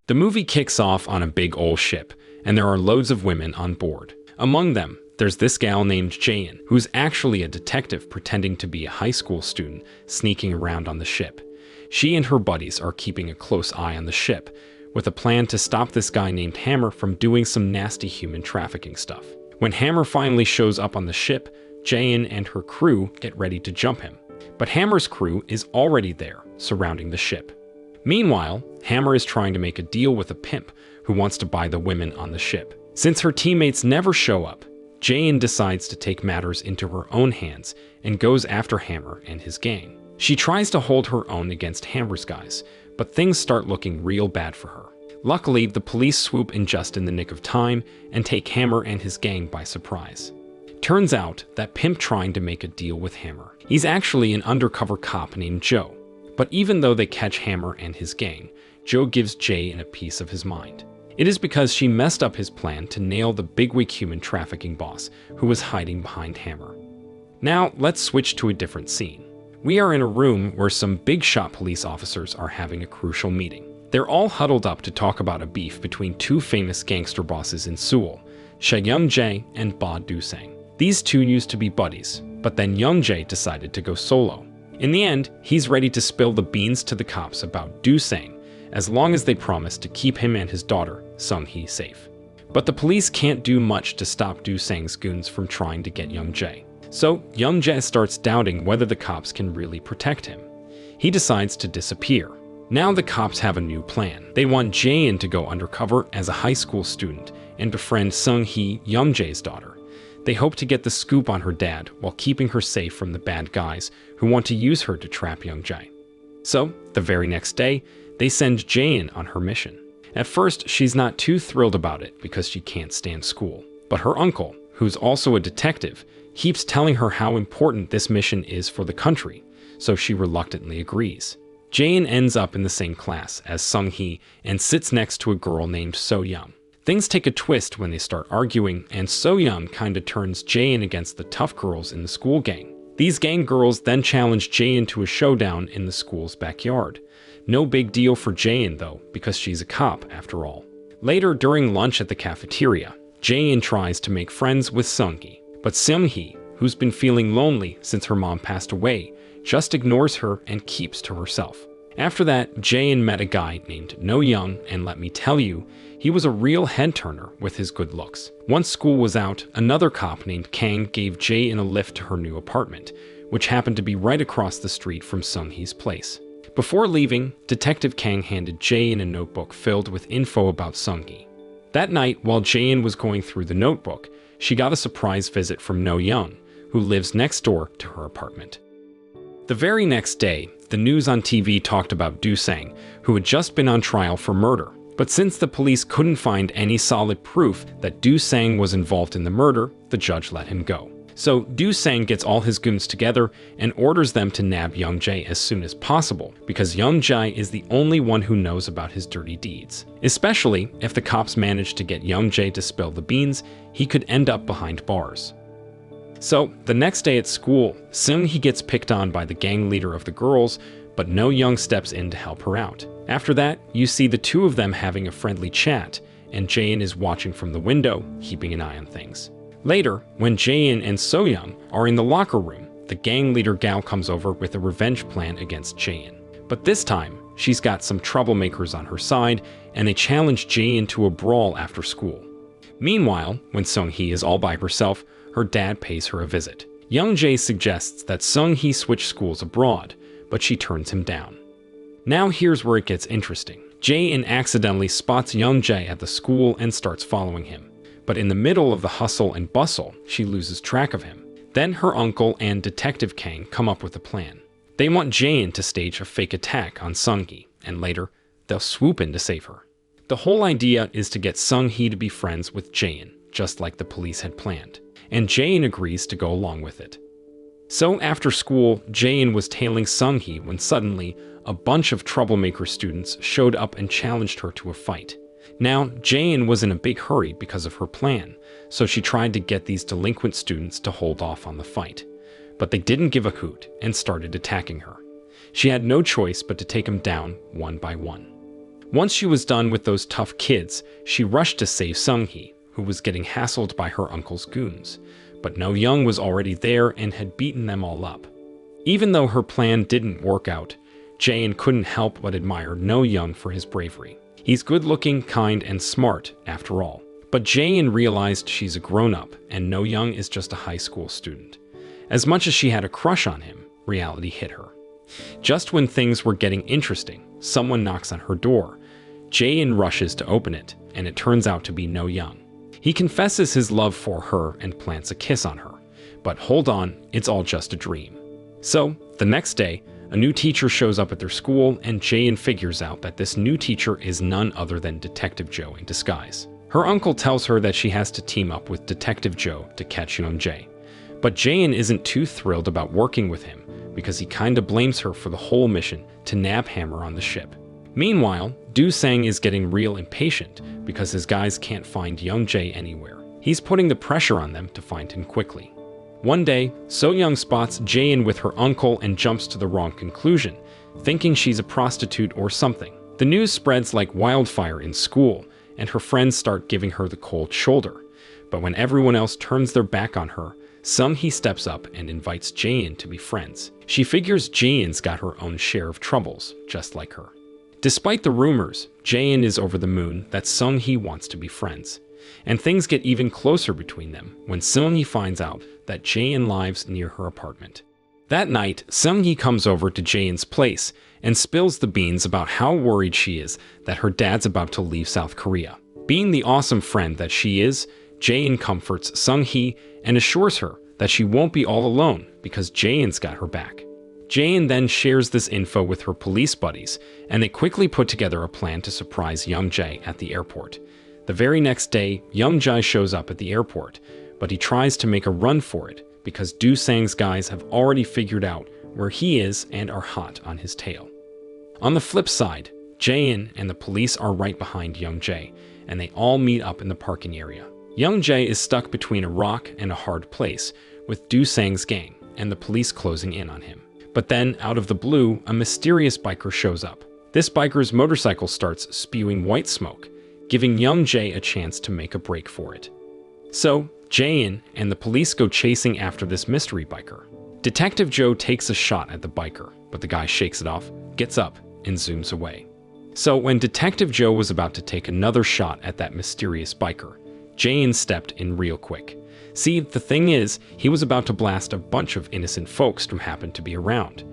The movie kicks off on a big old ship, and there are loads of women on board. Among them, there's this gal named Jayan, who's actually a detective pretending to be a high school student sneaking around on the ship. She and her buddies are keeping a close eye on the ship, with a plan to stop this guy named Hammer from doing some nasty human trafficking stuff. When Hammer finally shows up on the ship, Jayan and her crew get ready to jump him. But Hammer's crew is already there, surrounding the ship. Meanwhile, Hammer is trying to make a deal with a pimp who wants to buy the women on the ship. Since her teammates never show up, Jayan decides to take matters into her own hands and goes after Hammer and his gang. She tries to hold her own against Hammer's guys, but things start looking real bad for her. Luckily, the police swoop in just in the nick of time and take Hammer and his gang by surprise. Turns out that pimp trying to make a deal with Hammer. He's actually an undercover cop named Joe. But even though they catch Hammer and his gang, Joe gives Jayan a piece of his mind. It is because she messed up his plan to nail the bigwig human trafficking boss who was hiding behind Hammer. Now, let's switch to a different scene. We are in a room where some big shot police officers are having a crucial meeting. They're all huddled up to talk about a beef between two famous gangster bosses in Seoul, Young Jae and Ba Do-sang. These two used to be buddies, but then Young Jae decided to go solo. In the end, he's ready to spill the beans to the cops about Do-sang, as long as they promise to keep him and his daughter, Sung-hee, safe. But the police can't do much to stop Do-sang's goons from trying to get Young Jae. So, Young Jae starts doubting whether the cops can really protect him. He decides to disappear. Now the cops have a new plan. They want Jayan to go undercover as a high school student and befriend Sung-hee, Young Jae's daughter. They hope to get the scoop on her dad while keeping her safe from the bad guys who want to use her to trap Young Jae. So, the very next day, they send Jayan on her mission. At first, she's not too thrilled about it because she can't stand school. But her uncle, who's also a detective, keeps telling her how important this mission is for the country, so she reluctantly agrees. Jayan ends up in the same class as Sung-hee and sits next to a girl named So-young. Things take a twist when they start arguing, and So-young kinda turns Jayan against the tough girls in the school gang. These gang girls then challenge Jayan to a showdown in the school's backyard. No big deal for Jayan though, because she's a cop after all. Later, during lunch at the cafeteria, Jayan tries to make friends with Sung-hee, but Sung-hee, who's been feeling lonely since her mom passed away, just ignores her and keeps to herself. After that, Jayan met a guy named No Young, and let me tell you, he was a real head-turner with his good looks. Once school was out, another cop named Kang gave Jayan a lift to her new apartment, which happened to be right across the street from Sung-hee's place. Before leaving, Detective Kang handed Jayan a notebook filled with info about Sung-hee. That night, while Jayan was going through the notebook, she got a surprise visit from No Young, who lives next door to her apartment. The very next day, the news on TV talked about Do-sang, who had just been on trial for murder. But since the police couldn't find any solid proof that Do-sang was involved in the murder, the judge let him go. So Do-sang gets all his goons together and orders them to nab Young Jae as soon as possible, because Young Jae is the only one who knows about his dirty deeds. Especially if the cops manage to get Young Jae to spill the beans, he could end up behind bars. So, the next day at school, Sung-hee gets picked on by the gang leader of the girls, but No Young steps in to help her out. After that, you see the two of them having a friendly chat, and Jayan is watching from the window, keeping an eye on things. Later, when Jayan and So-young are in the locker room, the gang leader gal comes over with a revenge plan against Jayan. But this time, she's got some troublemakers on her side, and they challenge Jayan to a brawl after school. Meanwhile, when Sung-hee is all by herself, her dad pays her a visit. Young Jae suggests that Sung-hee switch schools abroad, but she turns him down. Now here's where it gets interesting. Jayan accidentally spots Young Jae at the school and starts following him. But in the middle of the hustle and bustle, she loses track of him. Then her uncle and Detective Kang come up with a plan. They want Jayan to stage a fake attack on Sung-hee, and later, they'll swoop in to save her. The whole idea is to get Sung-hee to be friends with Jayan, just like the police had planned. And Jayan agrees to go along with it. So after school, Jayan was tailing Sung-hee when suddenly, a bunch of troublemaker students showed up and challenged her to a fight. Now, Jayan was in a big hurry because of her plan, so she tried to get these delinquent students to hold off on the fight. But they didn't give a hoot and started attacking her. She had no choice but to take them down one by one. Once she was done with those tough kids, she rushed to save Sung-hee, who was getting hassled by her uncle's goons. But No Young was already there and had beaten them all up. Even though her plan didn't work out, Jae-in couldn't help but admire No Young for his bravery. He's good-looking, kind, and smart, after all. But Jae-in realized she's a grown-up, and No Young is just a high school student. As much as she had a crush on him, reality hit her. Just when things were getting interesting, someone knocks on her door. Jae-in rushes to open it, and it turns out to be No Young. He confesses his love for her and plants a kiss on her. But hold on, it's all just a dream. So, the next day, a new teacher shows up at their school, and Jae-in figures out that this new teacher is none other than Detective Joe in disguise. Her uncle tells her that she has to team up with Detective Joe to catch Young-jae. But Jae-in isn't too thrilled about working with him, because he kinda blames her for the whole mission to nab Hammer on the ship. Meanwhile, Do-sang is getting real impatient because his guys can't find Young-jae anywhere. He's putting the pressure on them to find him quickly. One day, So-young spots Jae-in with her uncle and jumps to the wrong conclusion, thinking she's a prostitute or something. The news spreads like wildfire in school, and her friends start giving her the cold shoulder. But when everyone else turns their back on her, Sung-hee steps up and invites Jae-in to be friends. She figures Jae-in's got her own share of troubles, just like her. Despite the rumors, Jae-in is over the moon that Sung-hee wants to be friends. And things get even closer between them when Sung-hee finds out that Jae-in lives near her apartment. That night, Sung-hee comes over to Jae-in's place and spills the beans about how worried she is that her dad's about to leave South Korea. Being the awesome friend that she is, Jae-in comforts Sung-hee and assures her that she won't be all alone because Jae-in's got her back. Jae-in then shares this info with her police buddies, and they quickly put together a plan to surprise Young-jae at the airport. The very next day, Young-jae shows up at the airport, but he tries to make a run for it because Do-sang's guys have already figured out where he is and are hot on his tail. On the flip side, Jae-in and the police are right behind Young-jae, and they all meet up in the parking area. Young-jae is stuck between a rock and a hard place, with Do-sang's gang and the police closing in on him. But then, out of the blue, a mysterious biker shows up. This biker's motorcycle starts spewing white smoke, giving Young-jae a chance to make a break for it. So, Jae-in and the police go chasing after this mystery biker. Detective Joe takes a shot at the biker, but the guy shakes it off, gets up, and zooms away. So when Detective Joe was about to take another shot at that mysterious biker, Jae-in stepped in real quick. See, the thing is, he was about to blast a bunch of innocent folks who happened to be around.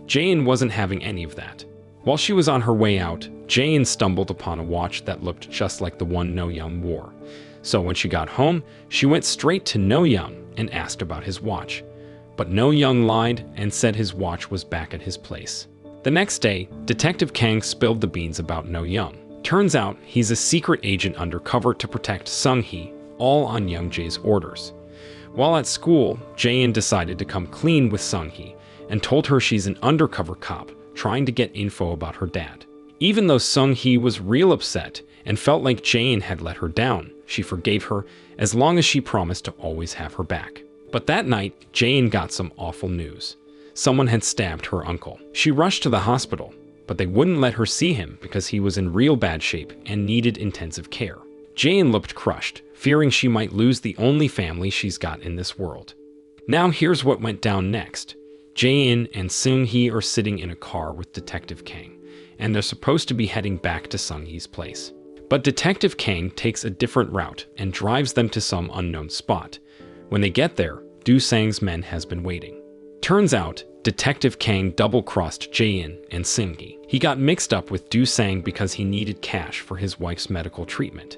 Jae-in wasn't having any of that. While she was on her way out, Jae-in stumbled upon a watch that looked just like the one No Young wore. So when she got home, she went straight to No Young and asked about his watch. But No Young lied and said his watch was back at his place. The next day, Detective Kang spilled the beans about No Young. Turns out he's a secret agent undercover to protect Sung-hee, all on Young-jae's orders. While at school, Jae-in decided to come clean with Sung-hee and told her she's an undercover cop trying to get info about her dad. Even though Sung-hee was real upset and felt like Jae-in had let her down, she forgave her as long as she promised to always have her back. But that night, Jae-in got some awful news. Someone had stabbed her uncle. She rushed to the hospital, but they wouldn't let her see him because he was in real bad shape and needed intensive care. Jae-in looked crushed, fearing she might lose the only family she's got in this world. Now here's what went down next. Jae-in and Sung-hee are sitting in a car with Detective Kang, and they're supposed to be heading back to Sung-hee's place. But Detective Kang takes a different route and drives them to some unknown spot. When they get there, Do-sang's men has been waiting. Turns out, Detective Kang double-crossed Jae-in and Sung-hee. He got mixed up with Do-sang because he needed cash for his wife's medical treatment.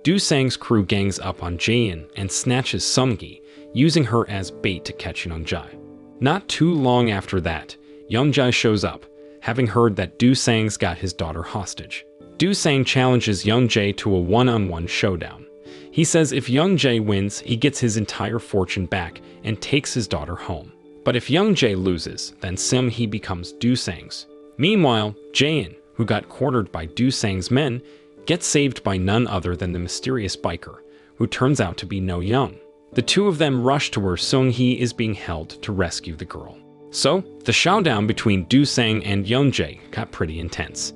Do-sang's crew gangs up on Jae-in and snatches Sung-hee, using her as bait to catch Young-jae. Not too long after that, Young-jae shows up, having heard that Do-sang's got his daughter hostage. Do-sang challenges Young-jae to a one-on-one showdown. He says if Young-jae wins, he gets his entire fortune back and takes his daughter home. But if Young-jae loses, then Sung-hee becomes Do-sang's. Meanwhile, Jae-in, who got cornered by Do-sang's men, gets saved by none other than the mysterious biker, who turns out to be No Young. The two of them rush to where Sung-hee is being held to rescue the girl. So, the showdown between Do-sang and Young-jae got pretty intense.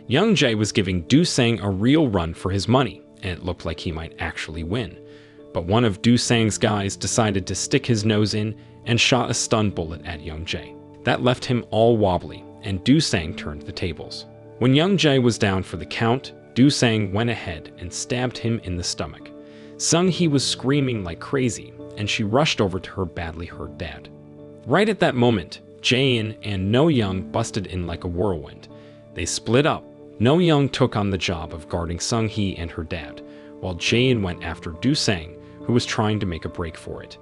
Young Jae was giving Do-sang a real run for his money, and it looked like he might actually win. But one of Do-sang's guys decided to stick his nose in and shot a stun bullet at Young Jae. That left him all wobbly, and Do-sang turned the tables. When Young Jae was down for the count, Do-sang went ahead and stabbed him in the stomach. Sung-hee was screaming like crazy, and she rushed over to her badly hurt dad. Right at that moment, Jae-in and No-young busted in like a whirlwind. They split up. No-young took on the job of guarding Sung-hee and her dad, while Jae-in went after Do-sang, who was trying to make a break for it.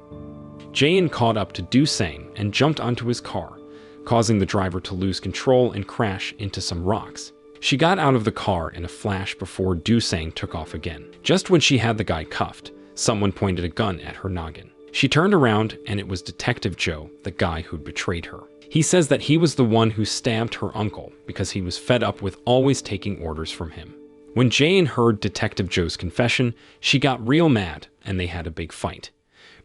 Jae-in caught up to Do-sang and jumped onto his car, causing the driver to lose control and crash into some rocks. She got out of the car in a flash before Do-sang took off again. Just when she had the guy cuffed, someone pointed a gun at her noggin. She turned around, and it was Detective Joe, the guy who'd betrayed her. He says that he was the one who stabbed her uncle because he was fed up with always taking orders from him. When Jae-in heard Detective Joe's confession, she got real mad, and they had a big fight.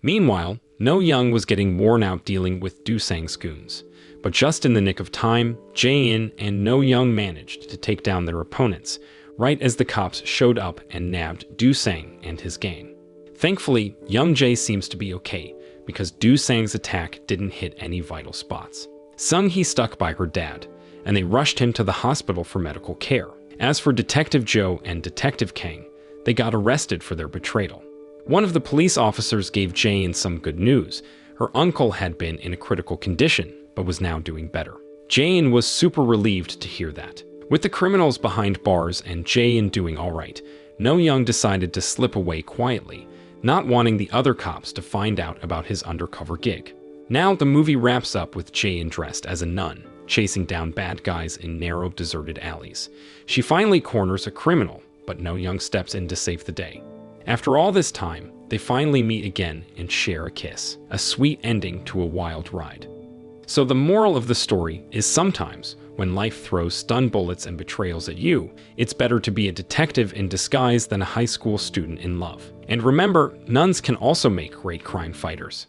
Meanwhile, No-young was getting worn out dealing with Do-sang's goons. But just in the nick of time, Jae-in and No-young managed to take down their opponents, right as the cops showed up and nabbed Do-sang and his gang. Thankfully, Young Jae seems to be okay, because Do-sang's attack didn't hit any vital spots. Sung-hee stuck by her dad, and they rushed him to the hospital for medical care. As for Detective Joe and Detective Kang, they got arrested for their betrayal. One of the police officers gave Jae-in some good news. Her uncle had been in a critical condition, but was now doing better. Jae-in was super relieved to hear that. With the criminals behind bars and Jae-in doing alright, No-young decided to slip away quietly, not wanting the other cops to find out about his undercover gig. Now the movie wraps up with Jae-in dressed as a nun, chasing down bad guys in narrow, deserted alleys. She finally corners a criminal, but No-young steps in to save the day. After all this time, they finally meet again and share a kiss, a sweet ending to a wild ride. So the moral of the story is sometimes, when life throws stun bullets and betrayals at you, it's better to be a detective in disguise than a high school student in love. And remember, nuns can also make great crime fighters.